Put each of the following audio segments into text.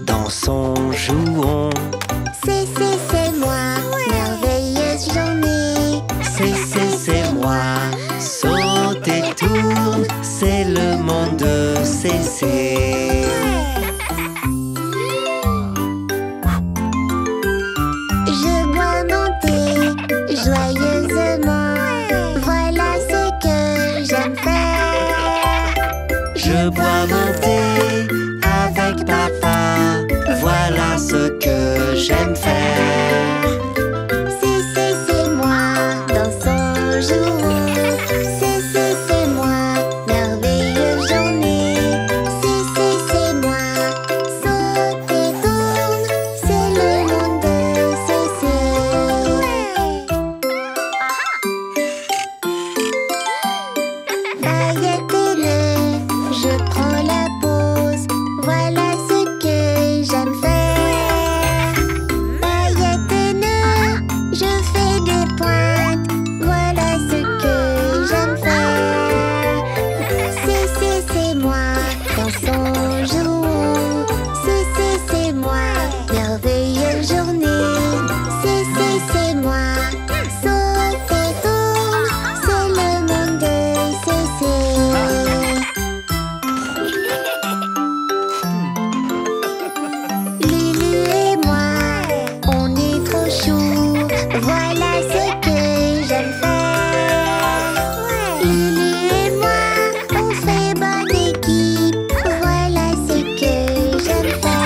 Dansons, jouons. C'est moi, merveilleuse journée. C'est moi, saute et tourne. C'est le monde de CC. Je bois mon thé joyeusement. Voilà ce que j'aime faire. Je bois mon thé avec papa, voilà ce que j'aime faire. C'est moi, dansons, jouons. C'est moi, merveilleuse journée. C'est moi, saute et tourne. C'est le monde de CC. Paillettes et nœuds, je prends la pause. Voilà ce que j'aime faire. Paillettes et nœuds, je fais des pointes. Voilà ce que j'aime faire. C'est moi, dansons, jouons. C'est moi, merveilleuse journée. C'est moi, saute et tourne. C'est le monde de CC. Lulu et moi, on est trop chou. Voilà ce que j'aime faire. Lulu et moi, on fait bonne équipe. Voilà ce que j'aime faire.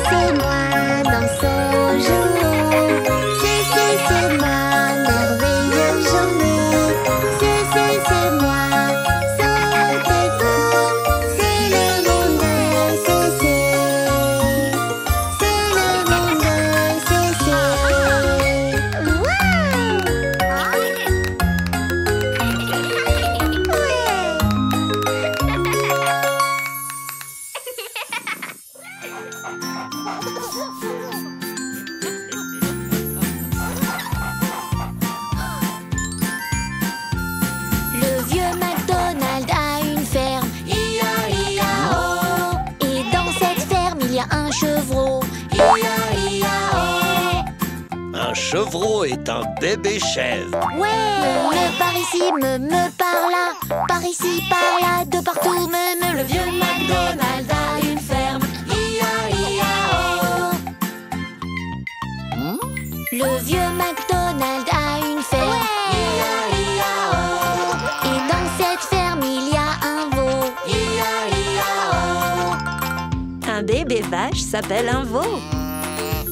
C'est moi, dansons, jouons. C'est moi, merveilleuse journée. C'est moi, saute et tourne. C'est le monde de CC. C'est le monde de CC. Le vieux McDonald a une ferme, I-A-I-A-O. Et dans cette ferme, il y a un chevreau, I-A-I-A-O. Un chevreau est un bébé chèvre. Ouais, me par ici, me par là, par ici, par là, de partout, me. Le vieux McDonald a une ferme, I-A-I-A-O. Le vieux McDonald a une ferme, I-A-I-A-O. Et dans cette ferme, il y a un veau, I-A-I-A-O. Un bébé vache s'appelle un veau.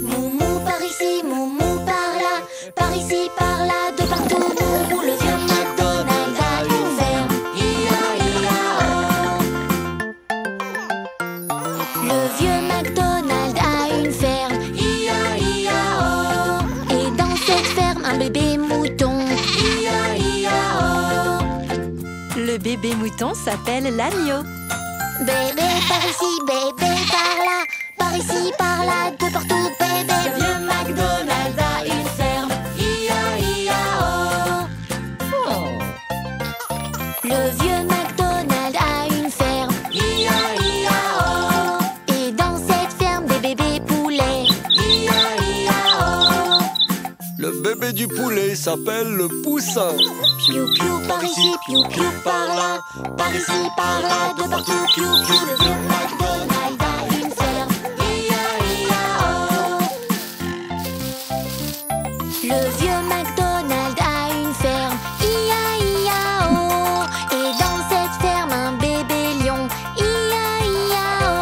Moumou par ici, moumou par là, par ici, par là, de partout, moumou. Le vieux McDonald a une ferme, I-A-I-A-O. Le vieux McDonald a une ferme, I-A-I-A-O. Et dans cette ferme, un bébé mouton, I-A-I-A-O. Le bébé mouton s'appelle l'agneau. Bébé par ici, bébé par là, par ici, par là, de partout, bébé. Le vieux McDonald a une ferme, I-A-I-A-O. Le vieux McDonald a une ferme, I-A-I-A-O. Et dans cette ferme, des bébés poulets, I-A-I-A-O. Le bébé du poulet s'appelle le poussin. Piou piou par ici, piou piou par là, par ici, par là, de partout, piou piou. Le vieux McDonald a une ferme, I-A-I-A-O. Le vieux McDonald a une ferme, I-A-I-A-O. Et dans cette ferme, un bébé lion, I-A-I-A-O.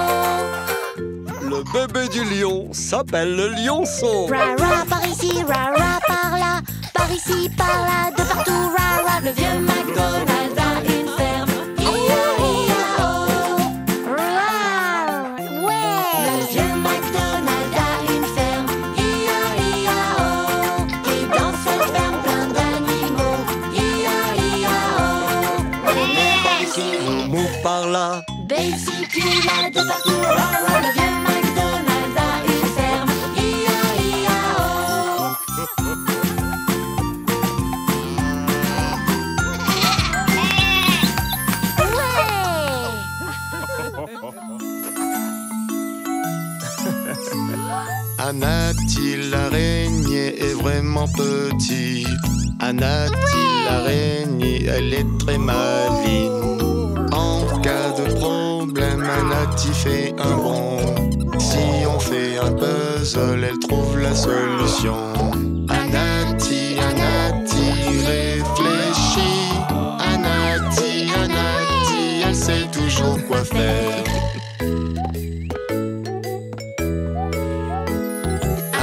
Le bébé du lion s'appelle le lionceau. Ra-ra par ici, ra-ra par là, par ici, par là, de partout, ra-ra. Le vieux McDonald a une ferme, I-A-I-A-O. ici, Moumou par là. B ici, puis là, de partout. Le vieux McDonald a une ferme. I-A-I-A-O. Anati l'araignée est vraiment petite. Anati l'araignée, elle est très maligne. En cas de problème, Anati fait un bond. Si on fait un puzzle, elle trouve la solution. Anati, Anati, réfléchis. Anati, Anati, elle sait toujours quoi faire.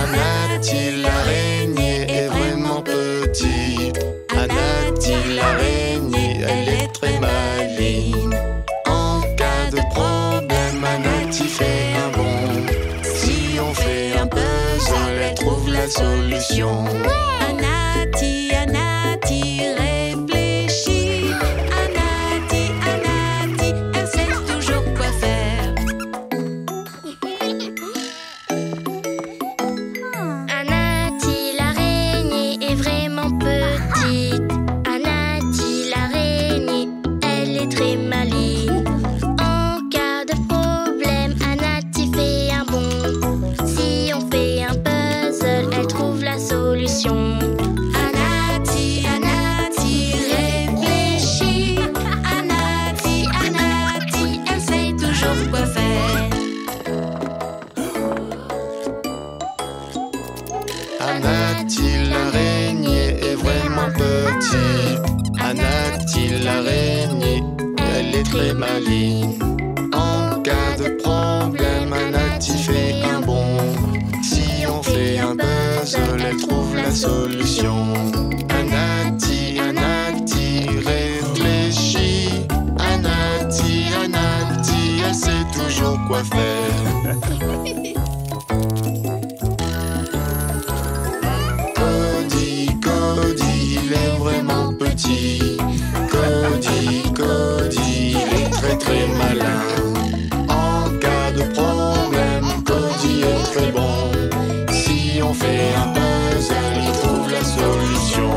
Anati l'araignée est vraiment petite. Anati l'araignée, elle est très maligne. En cas de problème, Anati fait un bond. Si on fait un puzzle, elle trouve la solution. Anati, Anati, réfléchis. Anati, Anati, elle sait toujours quoi faire. Anati l'araignée est vraiment petite. Anati l'araignée, elle est très maligne. En cas de problème, Anati fait un bond. Si on fait un puzzle, elle trouve la solution. Anati, Anati, réfléchis. Anati, Anati, elle sait toujours quoi faire. Anati l'araignée est vraiment petite. Anati l'araignée, elle est très maligne. En cas de problème, Anati fait un bond. Si on fait un puzzle, elle trouve la solution. Anati, Anati, réfléchis. Anati, Anati, elle sait toujours quoi faire. Cody, Cody, il est vraiment petit. Cody, Cody, il est très très malin. En cas de problème, Cody est très bon. Si on fait un puzzle, il trouve la solution.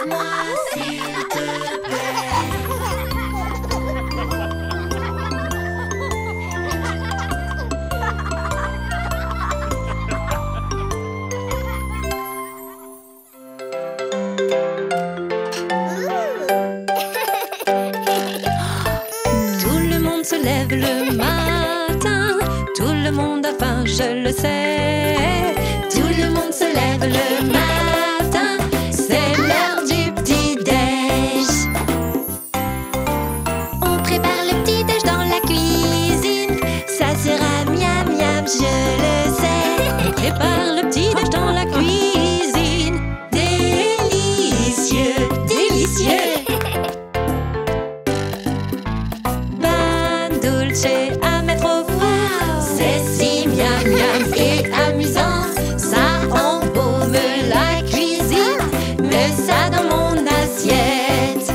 moi s'il te plaît. Tout le monde se lève le matin, tout le monde a faim, je le sais. Tout le monde se lève le matin, c'est l'heure du petit-déj. On prépare le petit-déj dans la cuisine. Ça sera miam miam, je le sais. On prépare le petit-déj dans la cuisine. Délicieux, délicieux. Pain dulce à mettre au four. C'est si miam miam et amusant. Ça embaume la cuisine. Mets ça dans mon assiette.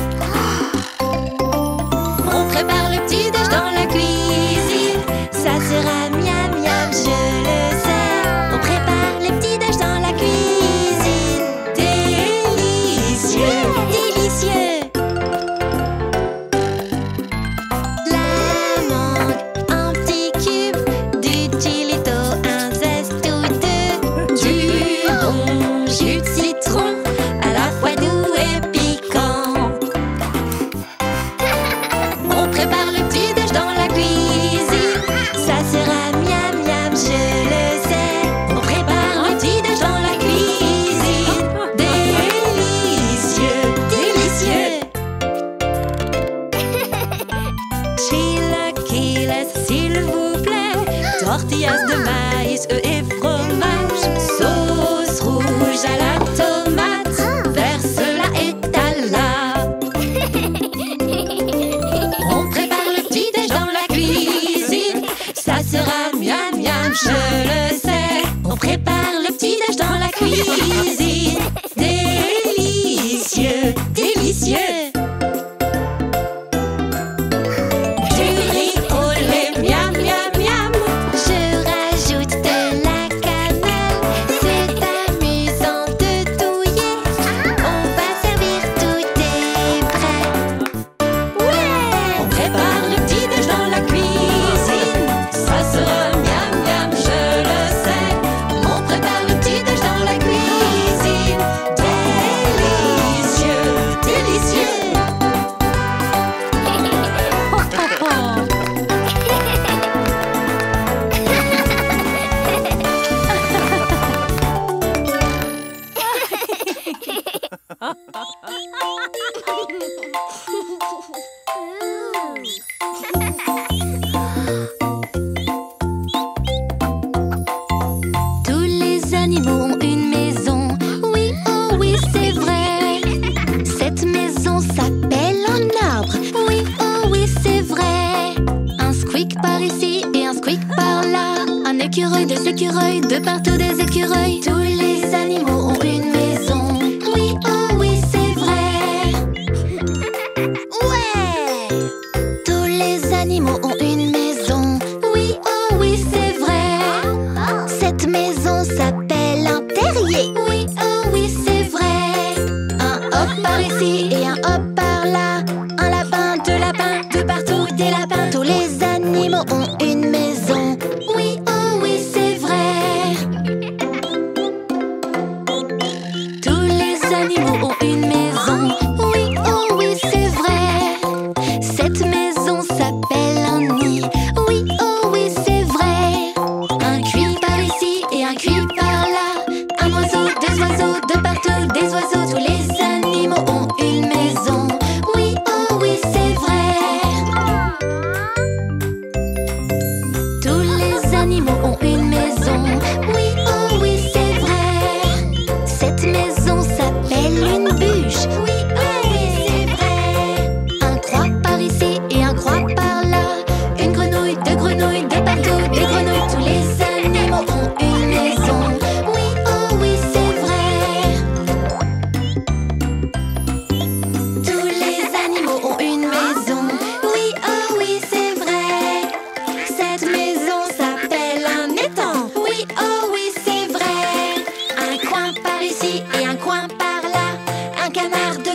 On prépare le petit-déj dans la cuisine. Ça sera miam miam, je le sais. On prépare le petit-déj dans la cuisine. Délicieux, délicieux. La mangue en petits cubes, du chilito, un zeste ou deux, Du bon jus de citron, à la fois doux et piquant. On prépare le petit-déj dans la cuisine. Ça sera miam miam, je le sais. On prépare le petit-déj dans la cuisine. Délicieux, délicieux. Chilaquiles, s'il vous plaît. Tortillas de maïs, œufs et fromage. Sauce rouge à la tomate. Verse-la, étale-la. On prépare le petit-déj dans la cuisine. Ça sera miam miam, je le sais. On prépare le petit-déj dans la cuisine. Délicieux, délicieux. Du riz au lait, miam miam miam. Je rajoute de la cannelle. C'est amusant de touiller. On va servir, tout est prêt. On prépare le petit-déj dans la cuisine. Ça sera miam miam, je le sais. On prépare le petit-déj dans la cuisine. Délicieux, délicieux. Tous les animaux ont une maison. Oui, oh oui, c'est vrai. Cette maison s'appelle un arbre. Oui, oh oui, c'est vrai. Un squeak par ici et un squeak par là. Un écureuil, des écureuils, de partout des écureuils. Tous les animaux ont une maison. Oui, oh oui, c'est vrai. Ouais! Tous les animaux ont une maison. Oui, oh oui, c'est vrai. Cette maison s'appelle un terrier. Oui, oh oui, c'est vrai. Un hop par ici et un hop par là. Un lapin, deux lapins, de partout des lapins. Tous les animaux ont une maison. Oui, oh oui, c'est vrai. Tous les animaux ont une maison. Oui, oh oui, c'est vrai. Cette maison s'appelle un nid. Oui, oh oui, c'est vrai. Un cuit par ici et un cuit par là. Un oiseau, des oiseaux, de partout des oiseaux. Tous les animaux ont une maison. Oui, oh oui, c'est vrai. Tous les animaux ont une maison. Oui, oh oui, c'est vrai. Cette maison s'appelle une bûche. Oui, oh oui, c'est vrai. Un croix par ici et un croix par là. Une grenouille, deux grenouilles, de partout des grenouilles. Tous les animaux ont une maison. Oui, oh oui, c'est vrai. Tous les animaux ont une maison. Oui, oh oui, c'est vrai. Cette maison s'appelle un étang. Oui, oh oui, c'est vrai. Un coin par ici et un coin par là. Un canard, deux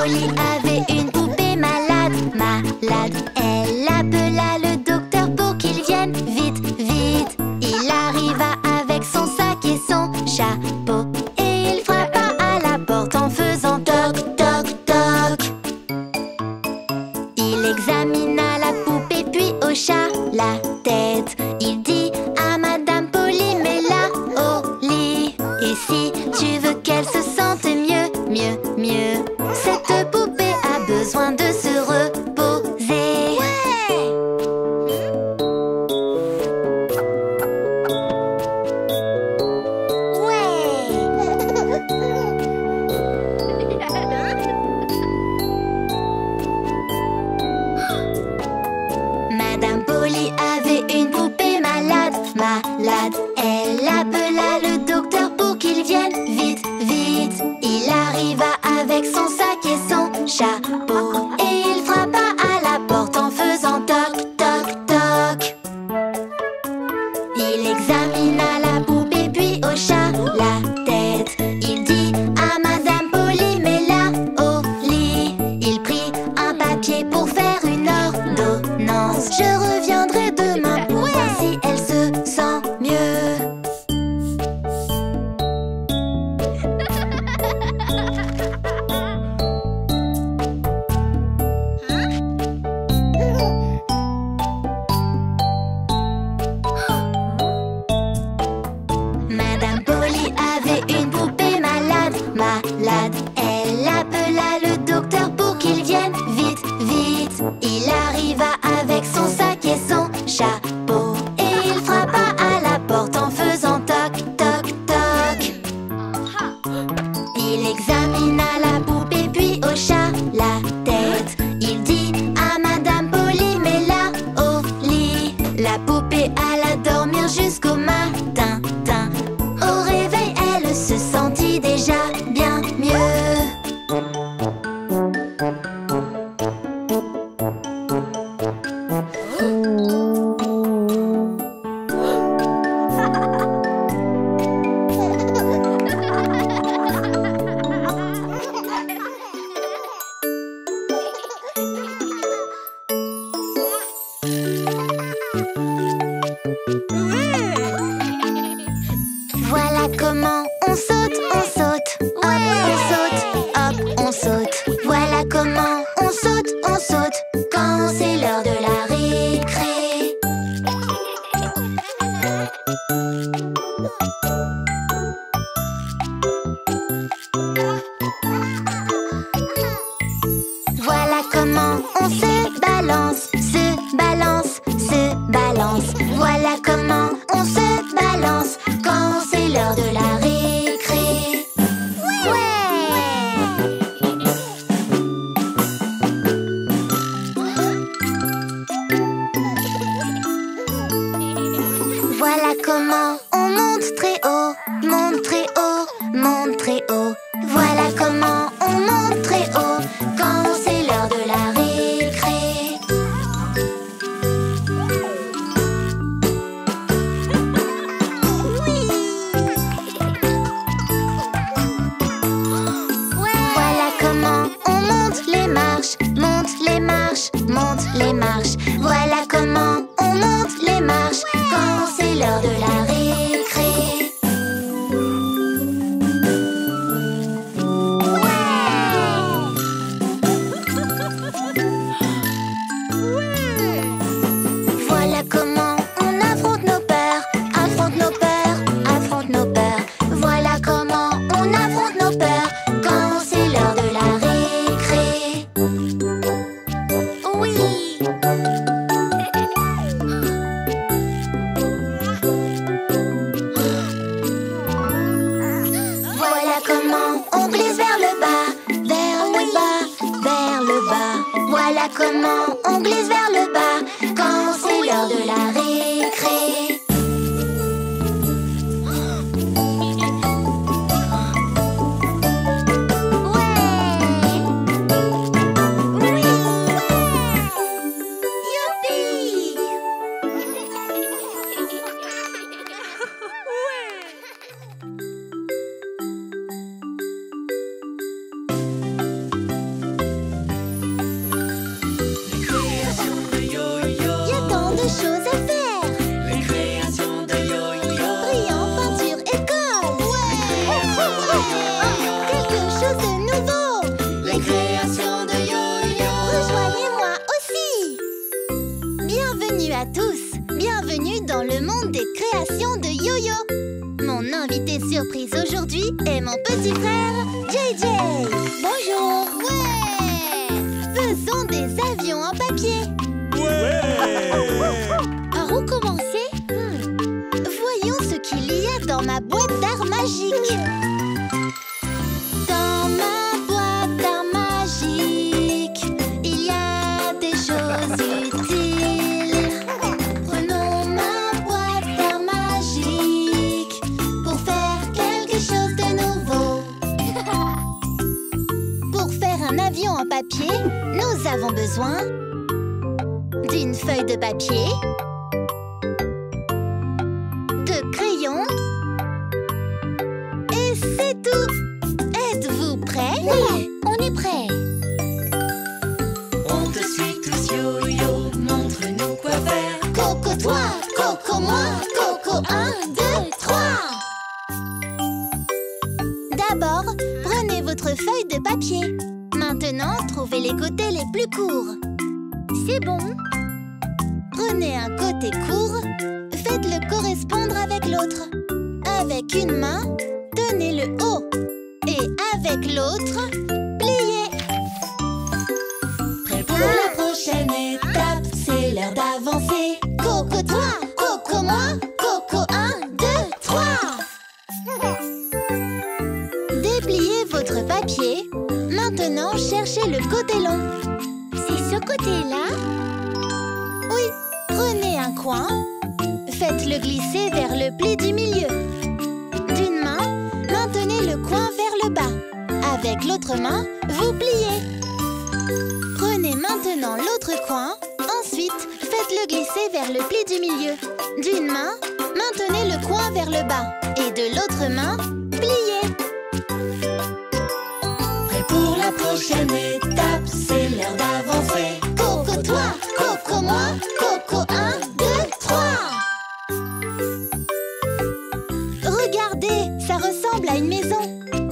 Polly avait une poupée malade, malade. Elle appela le docteur pour qu'il vienne vite, vite. Il arriva avec son sac et son chapeau et il frappa à la porte en faisant toc, toc, toc. Il examina la poupée puis hocha la tête. Il dit à Madame Polly, mets-la au lit. Et si tu veux qu'elle se sente mieux, mieux, mieux, cette poupée a besoin de se reposer. Madame Polly avait une poupée malade, malade. Elle appela le docteur pour qu'il vienne vite, vite. Il arriva avec son sac et son chapeau et il frappa à la porte en faisant toc, toc, toc. Il examina la poupée puis hocha la tête. Il dit à Madame Polly, mets-la au lit. Il prit un papier pour faire une ordonnance. Je reviendrai demain pour voir si elle se sent mieux. Madame Polly avait une poupée malade, malade. Elle appela le docteur pour qu'il vienne vite, vite. Il arriva avec son sac et son chapeau et il frappa à la porte en faisant toc, toc, toc. Il examina la poupée puis hocha la tête. Il dit à Madame Polly, mets-la au lit. La poupée alla dormir jusqu'au matin. Au réveil, elle se sentit déjà bien mieux. Voilà comment on saute, hop, on saute, hop, on saute. Voilà comment on saute quand c'est l'heure de la récré. Voilà comment on se balance, se balance. Voilà comment on se balance quand c'est l'heure de la récré. Voilà comment on monte très haut, monte très haut, monte très haut. Voilà comment on monte très haut quand c'est l'heure de la récré. Voilà comment on monte les marches, monte les marches, monte les marches. Voilà comment on monte les marches quand c'est l'heure de la récré. Voilà comment on affronte nos peurs, affronte nos peurs, affronte nos peurs. Voilà comment on affronte nos peurs quand c'est l'heure de la récré. Oui. Voilà comment on glisse vers le bas, vers le bas, vers le bas. Voilà comment on glisse vers le bas quand c'est l'heure de la récré. dans le monde des créations de Yo-Yo. Mon invité surprise aujourd'hui est mon petit frère, JJ. Bonjour. Ouais. Faisons des avions en papier. Ouais. Par où commencer? Voyons ce qu'il y a dans ma boîte d'art magique. Dans ma boîte d'art magique, il y a des choses utiles. Prenons ma boîte d'art magique pour faire quelque chose de nouveau. Pour faire un avion en papier, nous avons besoin d'une feuille de papier, de crayons, et c'est tout. Êtes-vous prêts? Oui, on est prêts. On te suit tous, Yo-Yo, montre-nous quoi faire. Coco toi, Coco moi, Coco 1, 2, 3. D'abord, prenez votre feuille de papier. Maintenant, trouvez les côtés les plus courts. C'est bon. Prenez un côté court, faites-le correspondre avec l'autre. Avec une main, tenez le haut. Et avec l'autre, pliez. Prêt pour la prochaine étape, c'est l'heure d'avancer. Coco toi, Coco moi, Coco 1, 2, 3. Dépliez votre papier. Maintenant, cherchez le côté long. C'est ce côté-là? Oui. Prenez un coin. Faites-le glisser vers le pli du milieu. D'une main, maintenez le coin vers le bas. Avec l'autre main, vous pliez. Prenez maintenant l'autre coin. Ensuite, faites-le glisser vers le pli du milieu. D'une main, maintenez le coin vers le bas. Et de l'autre main, pliez. Prêt pour la prochaine étape, c'est l'heure d'avancer. Coco toi, Coco moi, Coco 1, 2, 3. Regardez, ça ressemble à une maison.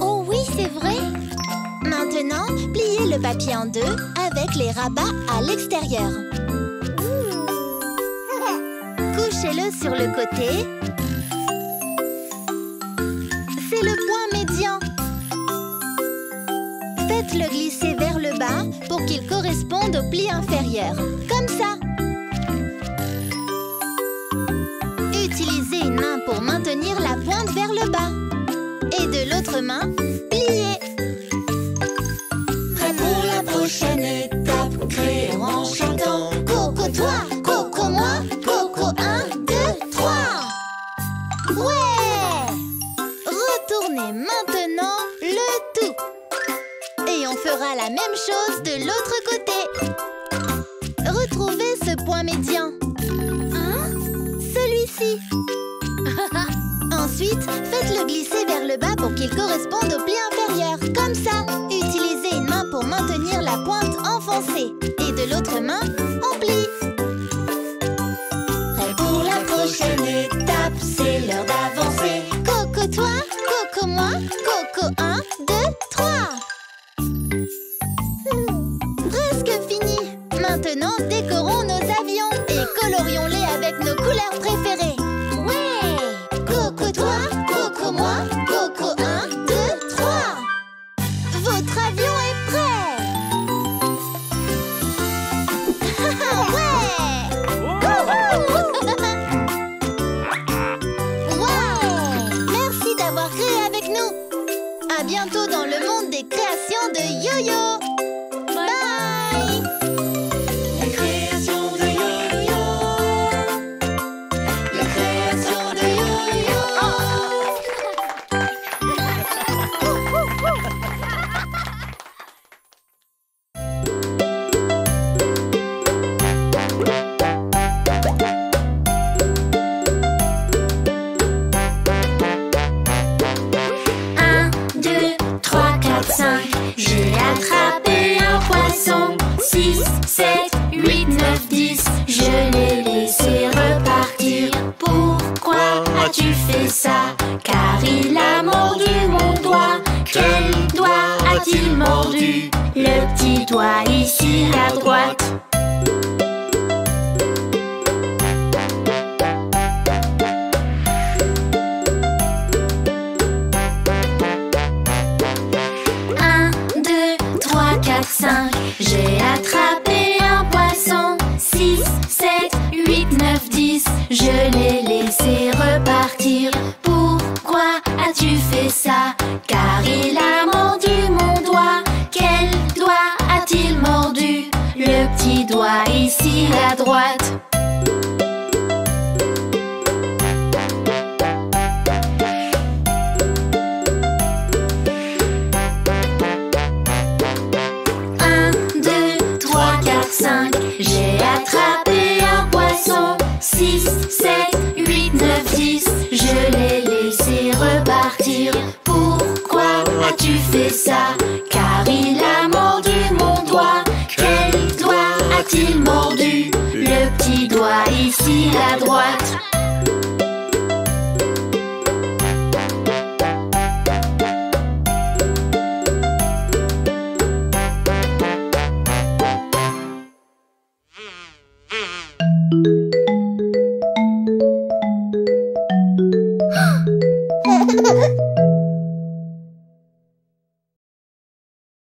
Oh oui, c'est vrai. Maintenant, pliez le papier en deux avec les rabats à l'extérieur. Couchez-le sur le côté. C'est le point médian. Faites-le glisser vers le bas pour qu'il corresponde au pli inférieur. Comme ça. Utilisez une main pour maintenir la pointe vers le bas. Et de l'autre main, pliez. Prêt pour la prochaine étape, créons en chantant. Coco toi, Coco moi, Coco 1, 2, 3. Ouais! Retournez maintenant le tout. Et on fera la même chose de l'autre côté. Retrouvez ce point médian. Hein? Celui-ci. Ensuite, faites-le glisser vers le bas pour qu'il corresponde au pli inférieur. Comme ça. Utilisez une main pour maintenir la pointe enfoncée. Et de l'autre main, on plie. Prêt pour la prochaine étape, c'est l'heure d'avancer. Coco toi, Coco moi, Coco 1, 2, 3. Presque fini. Maintenant, décorons nos avions et colorions-les avec nos couleurs préférées. Ouais! Coco toi, Coco moi, Coco 1, 2, 3. Votre avion est prêt. Ouais! Merci d'avoir créé avec nous. À bientôt dans le monde des créations de Yo-Yo. Bye! Les créations de Yo-Yo. Les créations de Yo-Yo. J'ai attrapé un poisson. 6, 7, 8, 9, 10. Je l'ai laissé repartir. Pourquoi as-tu fait ça? Car il a mordu mon doigt. Quel doigt a-t-il mordu? Le petit doigt ici à droite. l'ai laissé repartir. Pourquoi as-tu fait ça? Car il a mordu mon doigt. Quel doigt a-t-il mordu? Le petit doigt ici à droite. J'ai attrapé un poisson. 6, 7, 8, 9, 10. Je l'ai laissé repartir. Pourquoi as-tu fait ça? Car il a mordu mon doigt. Quel doigt a-t-il mordu? Le petit doigt ici à droite.